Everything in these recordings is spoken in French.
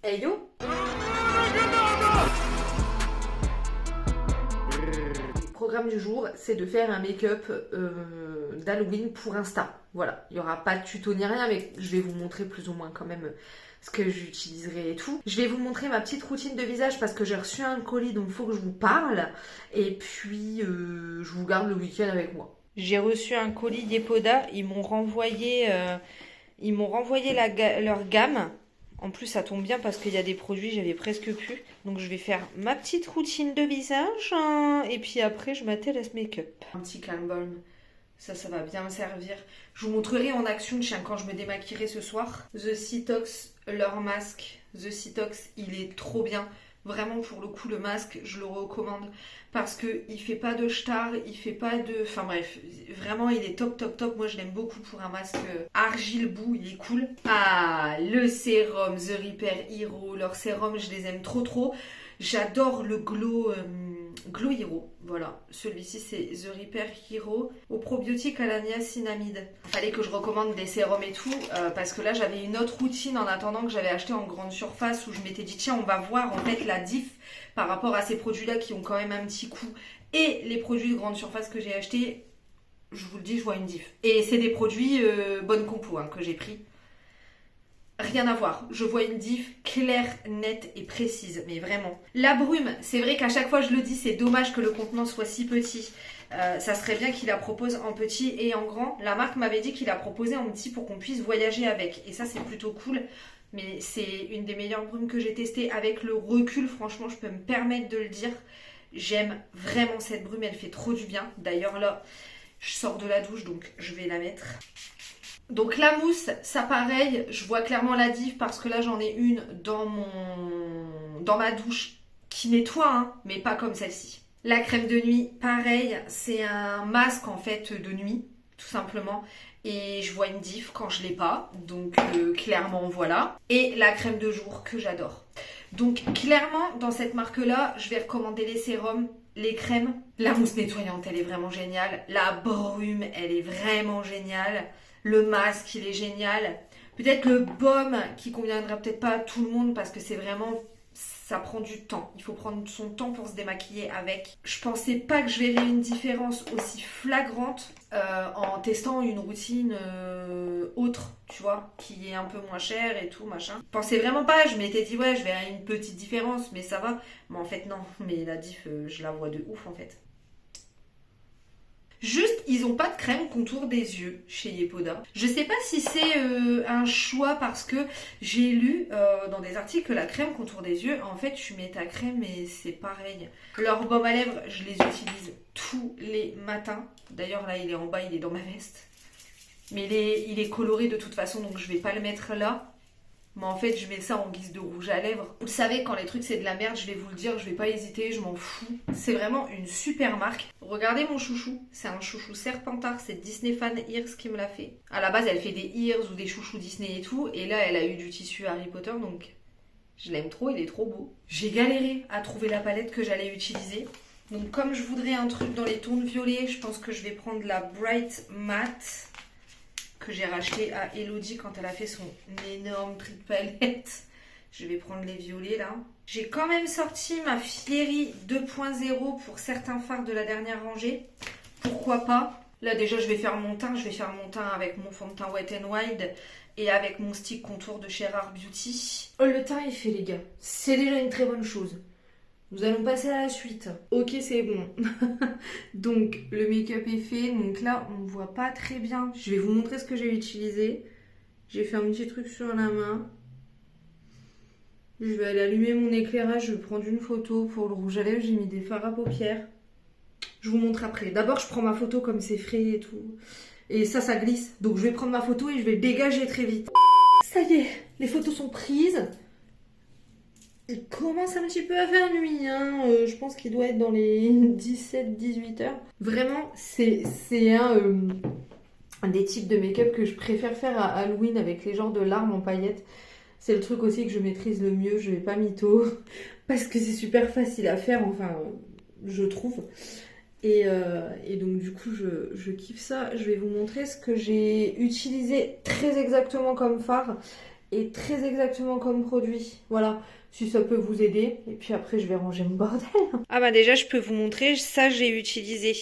Hey yo! Le programme du jour, c'est de faire un make-up d'Halloween pour Insta. Voilà, il n'y aura pas de tuto ni rien, mais je vais vous montrer plus ou moins quand même ce que j'utiliserai et tout. Je vais vous montrer ma petite routine de visage parce que j'ai reçu un colis, donc il faut que je vous parle. Et puis, je vous garde le week-end avec moi. J'ai reçu un colis d'Epoda, ils m'ont renvoyé leur gamme. En plus, ça tombe bien parce qu'il y a des produits, j'avais presque plus. Donc, je vais faire ma petite routine de visage, hein, et puis après, je m'attelle à ce make-up. Un petit calm balm, ça va bien me servir. Je vous montrerai en action quand je me démaquillerai ce soir. The Citox, leur masque. The Citox, il est trop bien. Vraiment, pour le coup, le masque, je le recommande parce qu'il fait pas de star, il fait pas de... Enfin bref, vraiment, il est top, top, top. Moi, je l'aime beaucoup pour un masque argile bout, il est cool. Ah, le sérum The Repair Hero. Leurs sérums, je les aime trop, trop. J'adore le Glow Hero. Voilà, celui-ci, c'est The Repair Hero au probiotique à la niacinamide. Il fallait que je recommande des sérums et tout, parce que là, j'avais une autre routine en attendant que j'avais acheté en grande surface où je m'étais dit, tiens, on va voir en fait la diff par rapport à ces produits-là qui ont quand même un petit coût et les produits de grande surface que j'ai achetés. Je vous le dis, je vois une diff. Et c'est des produits bonne compo que j'ai pris. Rien à voir, je vois une diff claire, nette et précise, mais vraiment. La brume, c'est vrai qu'à chaque fois je le dis, c'est dommage que le contenant soit si petit. Ça serait bien qu'il la propose en petit et en grand. La marque m'avait dit qu'il la proposait en petit pour qu'on puisse voyager avec. Et ça, c'est plutôt cool. Mais c'est une des meilleures brumes que j'ai testées. Avec le recul, franchement, je peux me permettre de le dire. J'aime vraiment cette brume, elle fait trop du bien. D'ailleurs là, je sors de la douche, donc je vais la mettre. Donc la mousse, ça pareil, je vois clairement la diff parce que là j'en ai une dans ma douche qui nettoie, hein, mais pas comme celle-ci. La crème de nuit, pareil, c'est un masque en fait de nuit, tout simplement. Et je vois une diff quand je l'ai pas, donc clairement voilà. Et la crème de jour que j'adore. Donc clairement dans cette marque-là, je vais recommander les sérums, les crèmes. La mousse nettoyante, elle est vraiment géniale. La brume, elle est vraiment géniale. Le masque, il est génial. Peut-être le baume qui conviendra peut-être pas à tout le monde parce que c'est vraiment... Ça prend du temps. Il faut prendre son temps pour se démaquiller avec. Je pensais pas que je verrais une différence aussi flagrante en testant une routine autre, tu vois, qui est un peu moins chère et tout, machin. Je pensais vraiment pas. Je m'étais dit, ouais, je verrais une petite différence, mais ça va. Mais en fait, non. Mais la diff, je la vois de ouf, en fait. Juste, ils ont pas de crème contour des yeux chez Yepoda. Je sais pas si c'est un choix parce que j'ai lu dans des articles que la crème contour des yeux, en fait, tu mets ta crème et c'est pareil. Leur baume à lèvres, je les utilise tous les matins. D'ailleurs, là, il est en bas, il est dans ma veste. Mais il est coloré de toute façon, donc je vais pas le mettre là. Mais en fait, je mets ça en guise de rouge à lèvres. Vous le savez, quand les trucs c'est de la merde, je vais vous le dire, je vais pas hésiter, je m'en fous. C'est vraiment une super marque. Regardez mon chouchou, c'est un chouchou Serpentard, c'est Disney Fan Ears qui me l'a fait. À la base, elle fait des ears ou des chouchous Disney et tout, et là, elle a eu du tissu Harry Potter, donc je l'aime trop, il est trop beau. J'ai galéré à trouver la palette que j'allais utiliser. Donc comme je voudrais un truc dans les tons violets, je pense que je vais prendre la Bright Matte que j'ai racheté à Elodie quand elle a fait son énorme tri de palette. Je vais prendre les violets là. J'ai quand même sorti ma Fiery 2.0 pour certains fards de la dernière rangée. Pourquoi pas? Là déjà je vais faire mon teint. Je vais faire mon teint avec mon fond de teint Wet n Wild et avec mon stick contour de chez Rare Beauty. Oh, le teint est fait les gars. C'est déjà une très bonne chose. Nous allons passer à la suite. Ok, c'est bon. Donc, le make-up est fait. Donc là, on ne voit pas très bien. Je vais vous montrer ce que j'ai utilisé. J'ai fait un petit truc sur la main. Je vais aller allumer mon éclairage. Je vais prendre une photo. Pour le rouge à lèvres, j'ai mis des fards à paupières. Je vous montre après. D'abord, je prends ma photo comme c'est frais et tout. Et ça glisse. Donc, je vais prendre ma photo et je vais le dégager très vite. Ça y est, les photos sont prises. Il commence un petit peu à faire nuit, hein. Je pense qu'il doit être dans les 17-18 heures. Vraiment, c'est un des types de make-up que je préfère faire à Halloween avec les genres de larmes en paillettes. C'est le truc aussi que je maîtrise le mieux, je vais pas mytho. Parce que c'est super facile à faire, enfin, je trouve. Et donc du coup, je kiffe ça. Je vais vous montrer ce que j'ai utilisé très exactement comme fard. et très exactement comme produit. Voilà, si ça peut vous aider. Et puis après, je vais ranger mon bordel. Ah bah déjà, je peux vous montrer, ça j'ai utilisé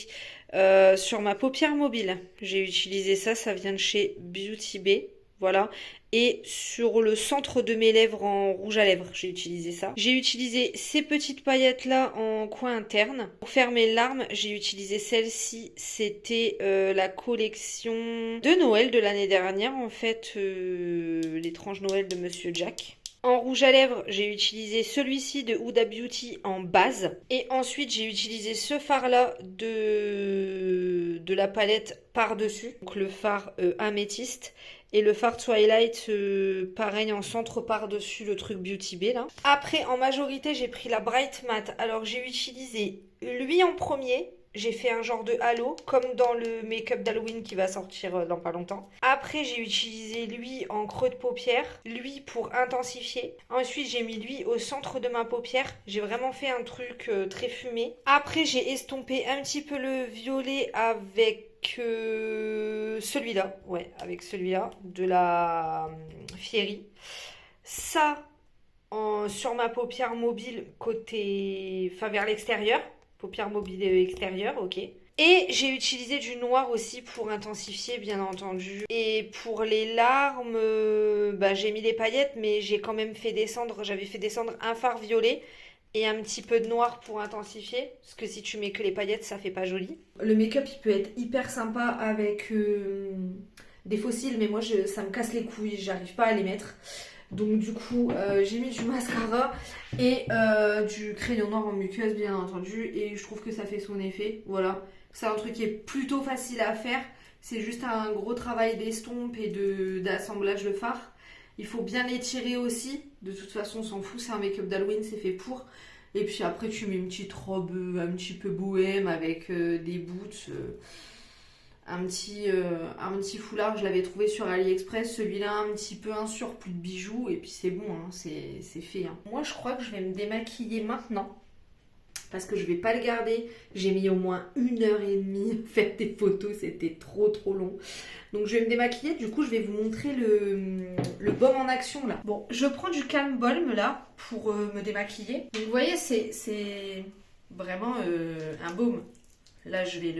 sur ma paupière mobile. J'ai utilisé ça, ça vient de chez Beauty Bay. Voilà. Et sur le centre de mes lèvres en rouge à lèvres, j'ai utilisé ça. J'ai utilisé ces petites paillettes là en coin interne. Pour faire mes larmes, j'ai utilisé celle-ci. C'était la collection de Noël de l'année dernière. En fait, l'étrange Noël de Monsieur Jack. En rouge à lèvres, j'ai utilisé celui-ci de Huda Beauty en base. Et ensuite, j'ai utilisé ce fard-là de la palette par-dessus. Donc le fard améthyste. Et le fard Twilight, pareil en centre par-dessus le truc Beauty Bay là. Après, en majorité, j'ai pris la Bright Matte. Alors, j'ai utilisé lui en premier. J'ai fait un genre de halo, comme dans le make-up d'Halloween qui va sortir dans pas longtemps. Après, j'ai utilisé lui en creux de paupière, lui pour intensifier. Ensuite, j'ai mis lui au centre de ma paupière. J'ai vraiment fait un truc très fumé. Après, j'ai estompé un petit peu le violet avec celui-là. Ouais, avec celui-là de la Fiery. Ça, sur ma paupière mobile côté, enfin vers l'extérieur. Paupière mobile extérieure, ok. Et j'ai utilisé du noir aussi pour intensifier, bien entendu. Et pour les larmes, j'ai mis des paillettes, mais j'ai quand même fait descendre, j'avais fait descendre un fard violet et un petit peu de noir pour intensifier. Parce que si tu mets que les paillettes, ça fait pas joli. Le make-up, il peut être hyper sympa avec des faux cils, mais moi, ça me casse les couilles, j'arrive pas à les mettre. Donc du coup, j'ai mis du mascara et du crayon noir en muqueuse, bien entendu. Et je trouve que ça fait son effet. Voilà. C'est un truc qui est plutôt facile à faire. C'est juste un gros travail d'estompe et d'assemblage de fard. Il faut bien l'étirer aussi. De toute façon, on s'en fout. C'est un make-up d'Halloween, c'est fait pour. Et puis après, tu mets une petite robe un petit peu bohème avec des boots. Un petit foulard, je l'avais trouvé sur AliExpress, celui-là un petit peu un surplus de bijoux et puis c'est bon, hein, c'est fait. Hein. Moi je crois que je vais me démaquiller maintenant parce que je vais pas le garder. J'ai mis au moins 1h30 à faire des photos, c'était trop long. Donc je vais me démaquiller, du coup je vais vous montrer le baume en action là. Bon, je prends du Calm Balm là pour me démaquiller. Donc vous voyez c'est vraiment un baume. Là je vais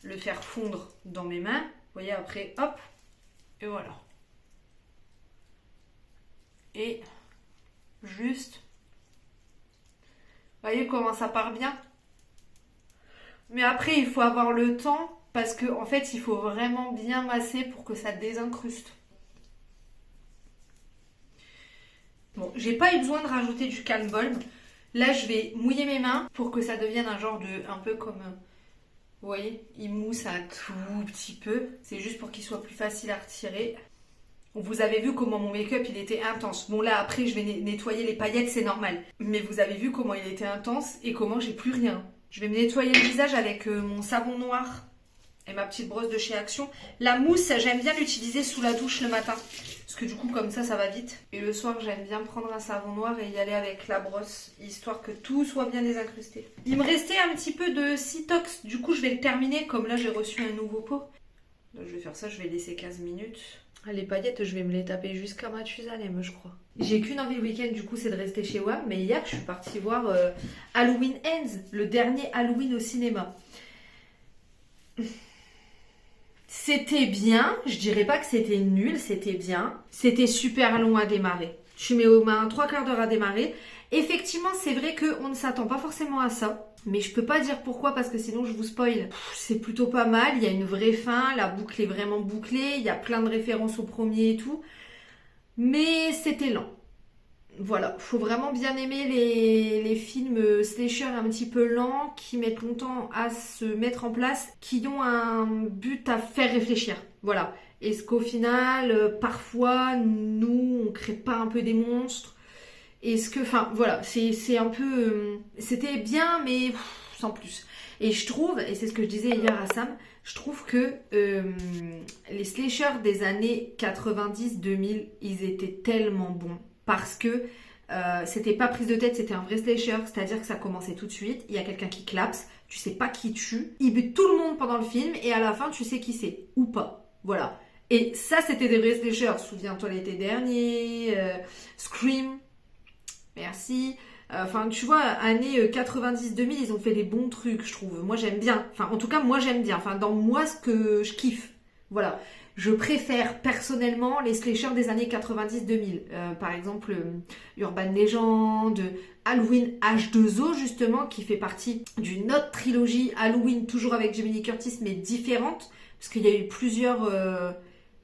le faire fondre dans mes mains. Vous voyez, après, hop, et voilà. Et juste, vous voyez comment ça part bien. Mais après, il faut avoir le temps parce que en fait, il faut vraiment bien masser pour que ça désincruste. Bon, j'ai pas eu besoin de rajouter du Calm Balm. Là, je vais mouiller mes mains pour que ça devienne un genre de, un peu comme... Vous voyez, il mousse un tout petit peu. C'est juste pour qu'il soit plus facile à retirer. Vous avez vu comment mon make-up il était intense. Bon là après je vais nettoyer les paillettes, c'est normal. Mais vous avez vu comment il était intense et comment j'ai plus rien. Je vais me nettoyer le visage avec mon savon noir et ma petite brosse de chez Action. La mousse, j'aime bien l'utiliser sous la douche le matin. Parce que du coup comme ça va vite. Et le soir j'aime bien prendre un savon noir et y aller avec la brosse. Histoire que tout soit bien désincrusté. Il me restait un petit peu de Citox. Du coup je vais le terminer comme là j'ai reçu un nouveau pot. Donc, je vais faire ça, je vais laisser 15 minutes. Les paillettes je vais me les taper jusqu'à Mathusalem je crois. J'ai qu'une envie le week-end du coup c'est de rester chez WAM. Mais hier je suis partie voir Halloween Ends. Le dernier Halloween au cinéma. C'était bien, je dirais pas que c'était nul, c'était bien. C'était super long à démarrer. Tu mets au moins 3/4 d'heure à démarrer. Effectivement, c'est vrai qu'on ne s'attend pas forcément à ça. Mais je peux pas dire pourquoi parce que sinon je vous spoil. C'est plutôt pas mal, il y a une vraie fin, la boucle est vraiment bouclée, il y a plein de références au premier et tout. Mais c'était lent. Voilà, faut vraiment bien aimer les films slasher un petit peu lents, qui mettent longtemps à se mettre en place, qui ont un but à faire réfléchir. Voilà. Est-ce qu'au final, parfois, nous, on crée pas un peu des monstres? Est-ce que, enfin, voilà, c'est un peu... c'était bien, mais sans plus. Et je trouve, et c'est ce que je disais hier à Sam, je trouve que les slashers des années 90-2000, ils étaient tellement bons. Parce que c'était pas prise de tête, c'était un vrai slasher, c'est-à-dire que ça commençait tout de suite, il y a quelqu'un qui clapse, tu sais pas qui tue, il bute tout le monde pendant le film et à la fin tu sais qui c'est, ou pas, voilà. Et ça, c'était des vrais slasher. Souviens-toi l'été dernier, Scream, merci. Enfin, tu vois, années 90-2000, ils ont fait des bons trucs, je trouve. Moi, j'aime bien. Enfin, en tout cas, moi, j'aime bien. Enfin, dans moi, ce que je kiffe. Voilà. Je préfère personnellement les slashers des années 90-2000. Par exemple, Urban Legend, Halloween H2O, justement, qui fait partie d'une autre trilogie Halloween, toujours avec Jamie Lee Curtis, mais différente. Parce qu'il y a eu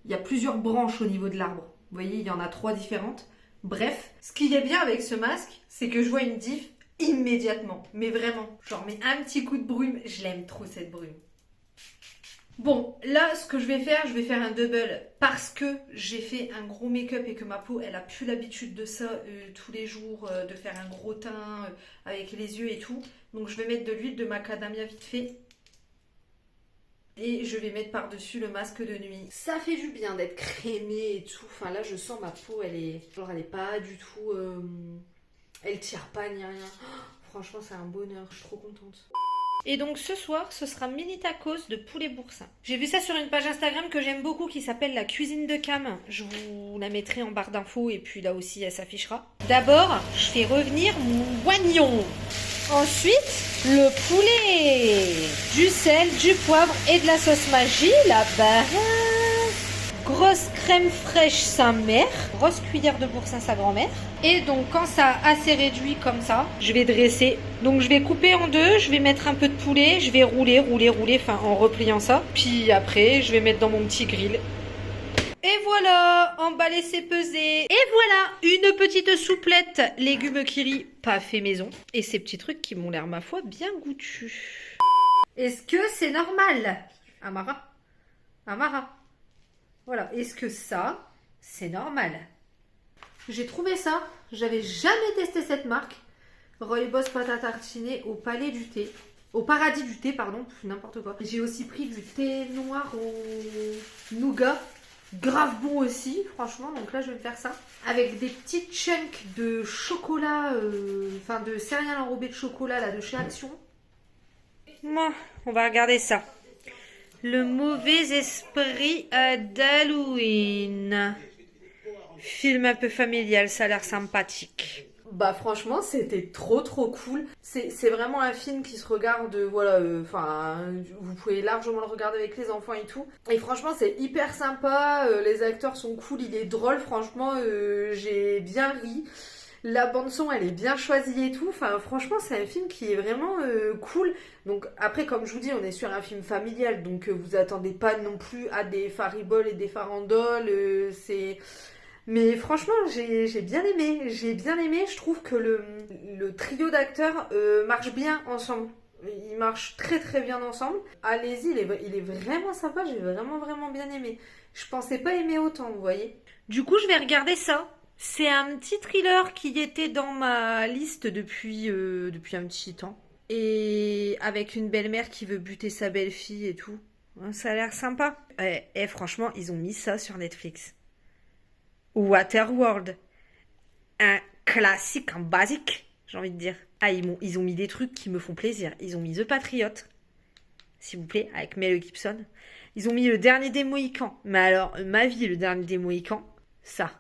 il y a plusieurs branches au niveau de l'arbre. Vous voyez, il y en a 3 différentes. Bref, ce qui est bien avec ce masque, c'est que je vois une diff immédiatement. Mais vraiment, genre, mais un petit coup de brume, je l'aime trop cette brume. Bon, là, ce que je vais faire un double parce que j'ai fait un gros make-up et que ma peau, elle a plus l'habitude de ça tous les jours, de faire un gros teint avec les yeux et tout. Donc, je vais mettre de l'huile de macadamia vite fait. Et je vais mettre par-dessus le masque de nuit. Ça fait du bien d'être crémé et tout. Enfin, là, je sens ma peau, elle est pas du tout... elle tire pas ni rien. Oh, franchement, c'est un bonheur. Je suis trop contente. Et donc ce soir, ce sera mini tacos de poulet boursin. J'ai vu ça sur une page Instagram que j'aime beaucoup qui s'appelle La Cuisine de Cam. Je vous la mettrai en barre d'infos et puis là aussi elle s'affichera. D'abord, je fais revenir mon oignon. Ensuite, le poulet. Du sel, du poivre et de la sauce magie. La base. Grosse crème fraîche sa mère. Grosse cuillère de boursin sa grand-mère. Et donc quand ça a assez réduit comme ça, je vais dresser. Donc je vais couper en deux, je vais mettre un peu de poulet, je vais rouler, enfin en repliant ça. Puis après, je vais mettre dans mon petit grill. Et voilà, emballé c'est pesé. Et voilà, une petite souplette légumes kiri pas fait maison. Et ces petits trucs qui m'ont l'air, ma foi, bien goûtus. Est-ce que c'est normal, Amara? Amara. Voilà, est-ce que ça, c'est normal? J'ai trouvé ça, j'avais jamais testé cette marque. Rooibos pâte à tartiner au palais du thé. Au paradis du thé, pardon, n'importe quoi. J'ai aussi pris du thé noir au nougat. Grave bon aussi, franchement. Donc là, je vais me faire ça. Avec des petits chunks de chocolat, enfin de céréales enrobées de chocolat, là, de chez Action. Moi, on va regarder ça. Le mauvais esprit d'Halloween. Film un peu familial, ça a l'air sympathique. Bah franchement, c'était trop cool. C'est vraiment un film qui se regarde, voilà, vous pouvez largement le regarder avec les enfants et tout. Et franchement, c'est hyper sympa, les acteurs sont cool, il est drôle, franchement, j'ai bien ri. La bande-son, elle est bien choisie et tout. Enfin, franchement, c'est un film qui est vraiment cool. Donc, après, comme je vous dis, on est sur un film familial. Donc, vous attendez pas non plus à des fariboles et des farandoles. Mais franchement, j'ai bien aimé. J'ai bien aimé. Je trouve que le trio d'acteurs marche bien ensemble. Ils marchent très bien ensemble. Allez-y, il est vraiment sympa. J'ai vraiment bien aimé. Je pensais pas aimer autant, vous voyez. Du coup, je vais regarder ça. C'est un petit thriller qui était dans ma liste depuis un petit temps. Et avec une belle-mère qui veut buter sa belle-fille et tout. Ça a l'air sympa. Franchement, ils ont mis ça sur Netflix. Waterworld. Un classique, un basique, j'ai envie de dire. Ah, ils ont mis des trucs qui me font plaisir. Ils ont mis The Patriot, s'il vous plaît, avec Mel Gibson. Ils ont mis Le Dernier des Mohicans. Mais alors, ma vie, Le Dernier des Mohicans, ça.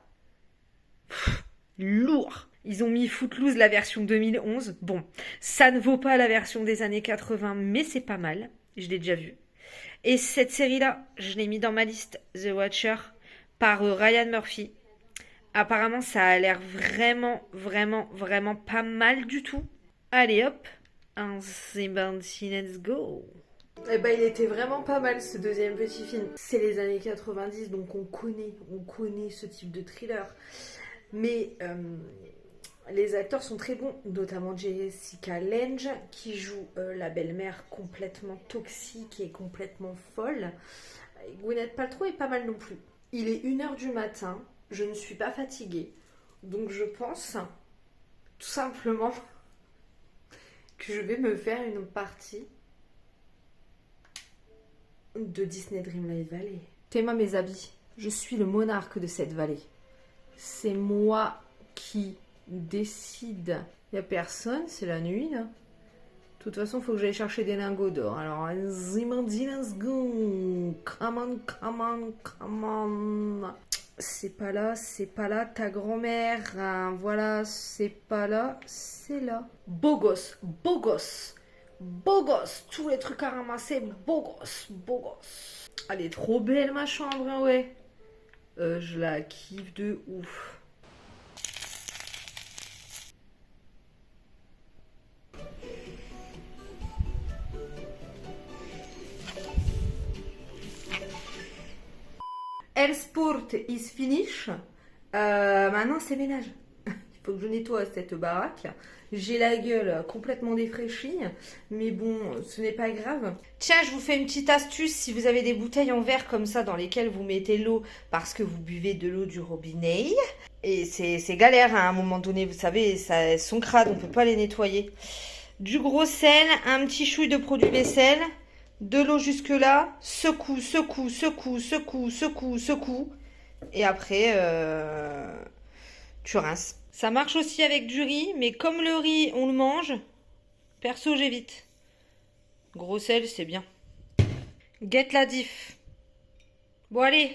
Lourd. Ils ont mis Footloose, la version 2011. Bon, ça ne vaut pas la version des années 80, mais c'est pas mal. Je l'ai déjà vue. Et cette série-là, je l'ai mis dans ma liste, The Watcher, par Ryan Murphy. Apparemment, ça a l'air vraiment pas mal du tout. Allez hop, c'est parti, let's go. Eh ben, il était vraiment pas mal ce deuxième petit film. C'est les années 90, donc on connaît ce type de thriller. Mais les acteurs sont très bons, notamment Jessica Lange qui joue la belle-mère complètement toxique et complètement folle. Et Gwyneth Paltrow est pas mal non plus. Il est 1h du matin, je ne suis pas fatiguée, donc je pense tout simplement que je vais me faire une partie de Disney Dreamlight Valley. Théma mes habits, je suis le monarque de cette vallée. C'est moi qui décide. Il n'y a personne, c'est la nuit là. De toute façon, il faut que j'aille chercher des lingots d'or. Alors, Zimandi, let's go. Come on, come on, come on. C'est pas là, ta grand-mère. Hein, voilà, c'est pas là, c'est là. Beau gosse, beau gosse. Beau gosse. Tous les trucs à ramasser, beau gosse, beau gosse. Elle est trop belle, ma chambre, hein, ouais. Je la kiffe de ouf. El sport is finish. Maintenant, c'est ménage. Il faut que je nettoie cette baraque. J'ai la gueule complètement défraîchie. Mais bon, ce n'est pas grave. Tiens, je vous fais une petite astuce. Si vous avez des bouteilles en verre comme ça dans lesquelles vous mettez l'eau parce que vous buvez de l'eau du robinet. Et c'est galère hein, à un moment donné. Vous savez, elles sont crades. On ne peut pas les nettoyer. Du gros sel, un petit chouille de produit vaisselle. De l'eau jusque là, secoue, secoue, secoue, secoue, secoue, secoue. Et après, tu rinces. Ça marche aussi avec du riz, mais comme le riz, on le mange, perso, j'évite. Gros sel, c'est bien. Guette la diff. Bon, allez,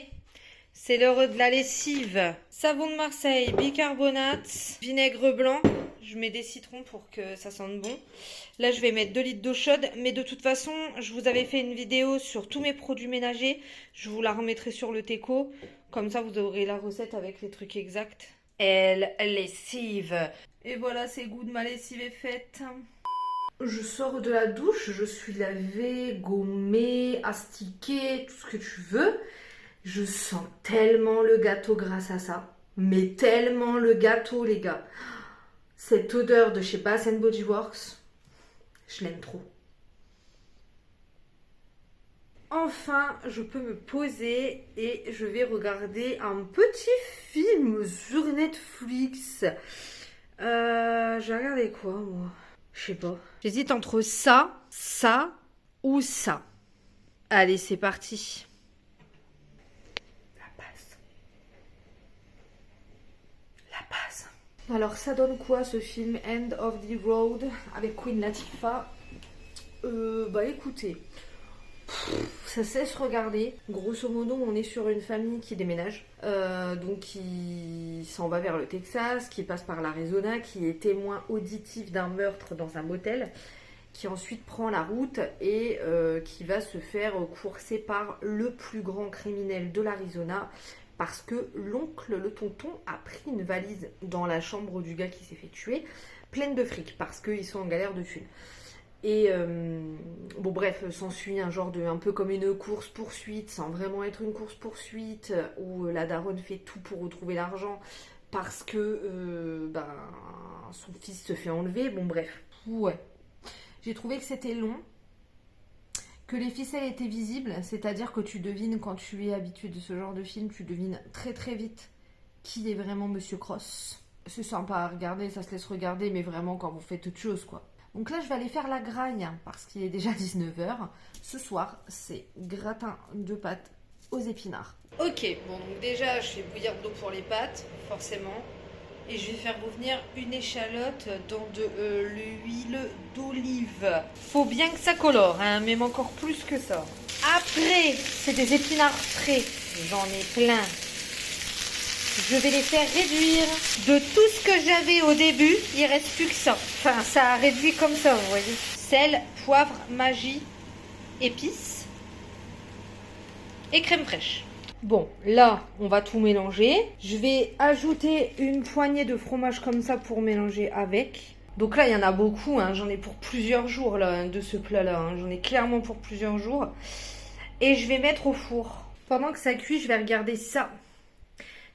c'est l'heure de la lessive. Savon de Marseille, bicarbonate, vinaigre blanc. Je mets des citrons pour que ça sente bon. Là, je vais mettre 2 litres d'eau chaude. Mais de toute façon, je vous avais fait une vidéo sur tous mes produits ménagers. Je vous la remettrai sur le Teco. Comme ça, vous aurez la recette avec les trucs exacts. Elle lessive. Et voilà, c'est good. Ma lessive est faite. Je sors de la douche. Je suis lavée, gommée, astiquée, tout ce que tu veux. Je sens tellement le gâteau grâce à ça. Mais tellement le gâteau, les gars. Cette odeur de chez Bath Body Works, je l'aime trop. Enfin, je peux me poser et je vais regarder un petit film sur Netflix. Je vais regarder quoi, moi? Je sais pas. J'hésite entre ça ou ça. Allez, c'est parti. La passe. Alors, ça donne quoi ce film End of the Road avec Queen Latifah? Bah écoutez, ça se laisse regarder. Grosso modo, on est sur une famille qui déménage, donc qui s'en va vers le Texas, qui passe par l'Arizona, qui est témoin auditif d'un meurtre dans un motel, qui ensuite prend la route et qui va se faire courser par le plus grand criminel de l'Arizona. Parce que l'oncle, le tonton, a pris une valise dans la chambre du gars qui s'est fait tuer, pleine de fric, parce qu'ils sont en galère de thunes. Et bon bref, s'ensuit un genre de, un peu comme une course-poursuite, sans vraiment être une course-poursuite, où la daronne fait tout pour retrouver l'argent, parce que son fils se fait enlever. Bon bref, ouais. J'ai trouvé que c'était long. Que les ficelles étaient visibles, c'est-à-dire que tu devines, quand tu es habitué de ce genre de film, tu devines très très vite qui est vraiment Monsieur Cross. C'est sympa à regarder, ça se laisse regarder, mais vraiment quand vous faites autre chose, quoi. Donc là, je vais aller faire la gragne, parce qu'il est déjà 19h. Ce soir, c'est gratin de pâtes aux épinards. Ok, bon, donc déjà, je fais bouillir de l'eau pour les pâtes, forcément. Et je vais faire revenir une échalote dans de l'huile d'olive. Faut bien que ça colore, hein, même encore plus que ça. Après, c'est des épinards frais. J'en ai plein. Je vais les faire réduire. De tout ce que j'avais au début, il reste plus que ça. Enfin, ça a réduit comme ça, vous voyez. Sel, poivre, magie, épices et crème fraîche. Bon, là, on va tout mélanger. Je vais ajouter une poignée de fromage comme ça pour mélanger avec. Donc là, il y en a beaucoup. Hein. J'en ai pour plusieurs jours là, de ce plat-là. Hein. J'en ai clairement pour plusieurs jours. Et je vais mettre au four. Pendant que ça cuit, je vais regarder ça,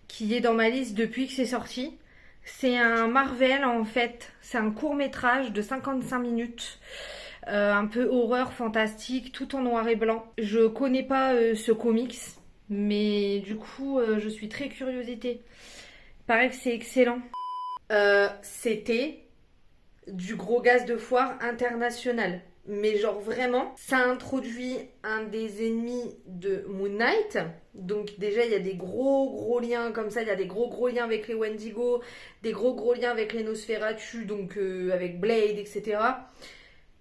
qui est dans ma liste depuis que c'est sorti. C'est un Marvel, en fait. C'est un court-métrage de 55 minutes. Un peu horreur, fantastique, tout en noir et blanc. Je connais pas ce comics. Mais du coup, je suis très curiosité. Il paraît que c'est excellent. C'était du gros gaz de foire international. Mais genre vraiment, ça introduit un des ennemis de Moon Knight. Donc déjà, il y a des gros liens comme ça. Il y a des gros liens avec les Wendigo. Des gros liens avec les Nosferatu. Donc avec Blade, etc.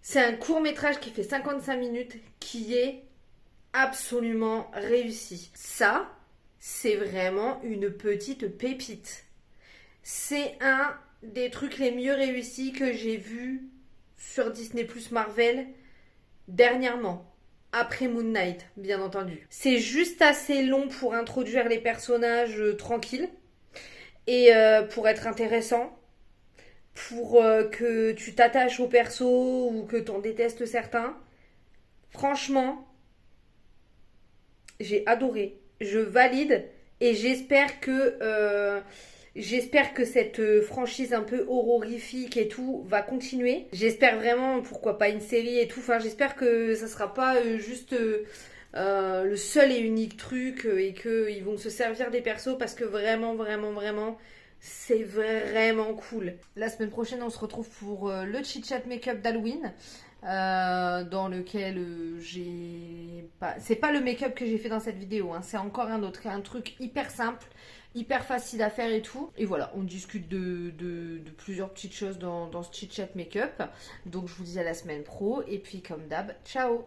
C'est un court métrage qui fait 55 minutes qui est absolument réussi. Ça, c'est vraiment une petite pépite. C'est un des trucs les mieux réussis que j'ai vu sur Disney Plus Marvel dernièrement. Après Moon Knight, bien entendu. C'est juste assez long pour introduire les personnages tranquilles et pour être intéressant, pour que tu t'attaches au perso ou que t'en détestes certains. Franchement, j'ai adoré. Je valide et j'espère que cette franchise un peu horrifique et tout va continuer. J'espère vraiment, pourquoi pas une série et tout. Enfin, j'espère que ça sera pas juste le seul et unique truc et qu'ils vont se servir des persos parce que vraiment, vraiment, vraiment, c'est vraiment cool. La semaine prochaine, on se retrouve pour le Chit Chat Make-up d'Halloween. Dans lequel j'ai pas. C'est pas le make-up que j'ai fait dans cette vidéo, hein, c'est encore un autre, un truc hyper simple, hyper facile à faire et tout. Et voilà, on discute de plusieurs petites choses dans ce chit chat make-up. Donc je vous dis à la semaine pro, et puis comme d'hab, ciao!